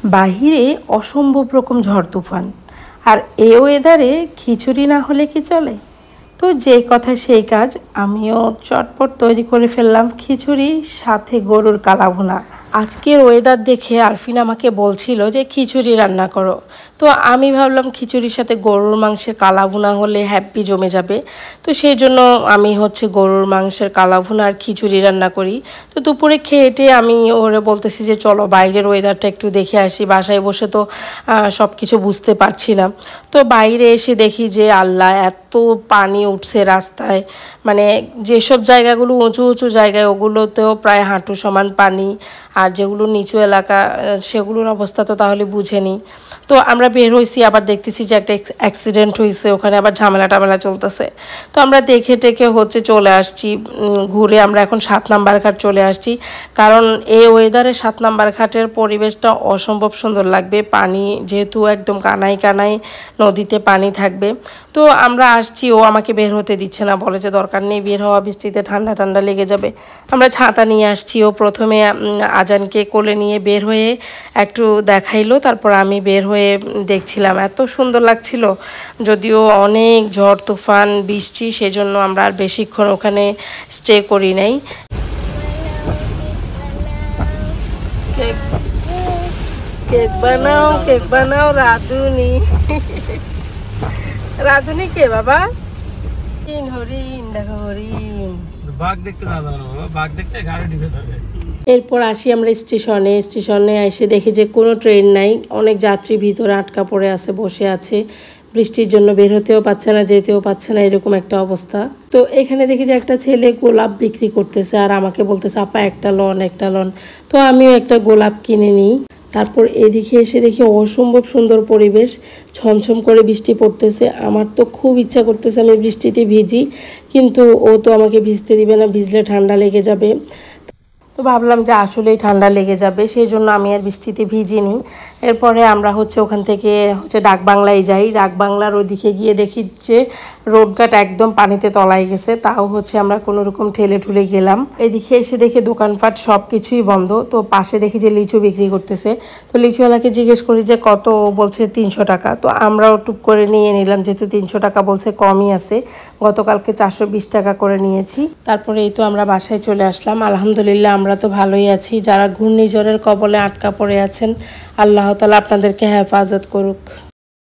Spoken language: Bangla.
বাহিরে অসম্ভব রকম ঝড় তুফান, আর এই ওয়েদারে খিচুড়ি না হলে কি চলে? তো যে কথা সেই কাজ, আমিও চটপট তৈরি করে ফেললাম খিচুড়ি, সাথে গরুর কালাভুনা। আজকের ওয়েদার দেখে আরফিন আমাকে বলছিল যে খিচুড়ি রান্না করো। তো আমি ভাবলাম খিচুড়ির সাথে গরুর মাংসের কালাভুনা হলে হ্যাপি জমে যাবে। তো সেই জন্য আমি গরুর মাংসের কালাভুনা আর খিচুড়ি রান্না করি। তো দুপুরে খেয়েটে আমি ওরে বলতেছি যে চলো বাইরের ওয়েদারটা একটু দেখে আসি, বাসায় বসে তো সব কিছু বুঝতে পারছি না। তো বাইরে এসে দেখি যে আল্লাহ, এত পানি উঠছে রাস্তায়, মানে যেসব জায়গাগুলো উঁচু উঁচু জায়গায় ওগুলোতেও প্রায় হাঁটু সমান পানি, আর যেগুলো নিচু এলাকা সেগুলোর অবস্থা তো তাহলে বুঝে নিই। তো আমরা বের হয়েছি, আবার দেখতেছি যে একটা অ্যাক্সিডেন্ট হয়েছে, ওখানে আবার ঝামেলা টামেলা চলতেছে। তো আমরা দেখে টেকে চলে আসছি ঘুরে। আমরা এখন 7 নাম্বার ঘাট চলে আসছি, কারণ এই ওয়েদারে 7 নাম্বার ঘাটের পরিবেশটা অসম্ভব সুন্দর লাগবে। পানি যেহেতু একদম কানায় কানায় নদীতে পানি থাকবে। তো আমরা আসছি, ও আমাকে বের হতে দিচ্ছে না, বলে যে দরকার নেই বের হওয়া, বৃষ্টিতে ঠান্ডা ঠান্ডা লেগে যাবে। আমরা ছাতা নিয়ে আসছি। ও প্রথমে আজানকে কোলে নিয়ে বের হয়ে একটু দেখাইলো, তারপর আমি বের হয়ে দেখছিলাম, এত সুন্দর লাগছিল। যদিও অনেক ঝড় তুফান বৃষ্টি, সেজন্য আমরা আর বেশিক্ষণ ওখানে স্টে করি নাই। কেক বানাও, কেক বানাও। রাধুনি, রাধুনি কে বাবা? হরিণ, দেখো হরিণ। বাঘ দেখতে না যাবো বাবা, বাঘ দেখতে গাড়ি ঢুকে যাবে। এরপর আসি আমরা স্টেশনে এসে দেখি যে কোনো ট্রেন নাই, অনেক যাত্রী ভিতরে আটকা পড়ে আছে, বসে আছে। বৃষ্টির জন্য বের হতেও পারছে না, যেতেও পারছে না, এরকম একটা অবস্থা। তো এখানে দেখি যে একটা ছেলে গোলাপ বিক্রি করতেছে, আর আমাকে বলতেছে আপা একটা লন, একটা লন। তো আমিও একটা গোলাপ কিনে নিই। তারপর এদিকে এসে দেখি অসম্ভব সুন্দর পরিবেশ, ছমছম করে বৃষ্টি পড়তেছে। আমার তো খুব ইচ্ছা করতেছে আমি বৃষ্টিতে ভিজি, কিন্তু ও তো আমাকে ভিজতে দিবে না, ভিজলে ঠান্ডা লেগে যাবে। তো ভাবলাম যে আসলেই ঠান্ডা লেগে যাবে, সেই জন্য আমি আর বৃষ্টিতে ভিজিনি। এরপরে আমরা ওখান থেকে ডাকবাংলায় যাই। ডাকবাংলার ওইদিকে গিয়ে দেখি যে রোডঘাট একদম পানিতে তলায় গেছে, তাও আমরা কোনো রকম ঠেলে ঠুলে গেলাম। এদিকে এসে দেখি দোকানপাট সব কিছুই বন্ধ। তো পাশে দেখি যে লিচু বিক্রি করতেছে। তো লিচুওয়ালাকে জিজ্ঞেস করি যে কত, বলছে 300 টাকা। তো আমরাও টুক করে নিয়ে নিলাম, যেহেতু 300 টাকা বলছে, কমই আছে। গতকালকে 420 টাকা করে নিয়েছি। তারপরে এই তো আমরা বাসায় চলে আসলাম। আলহামদুলিল্লাহ আমরা তো ভালোই আছি। যারা ঘূর্ণিঝড়ের কবলে আটকা পড়ে আছেন, আল্লাহ তাআলা আপনাদেরকে হেফাজত করুক।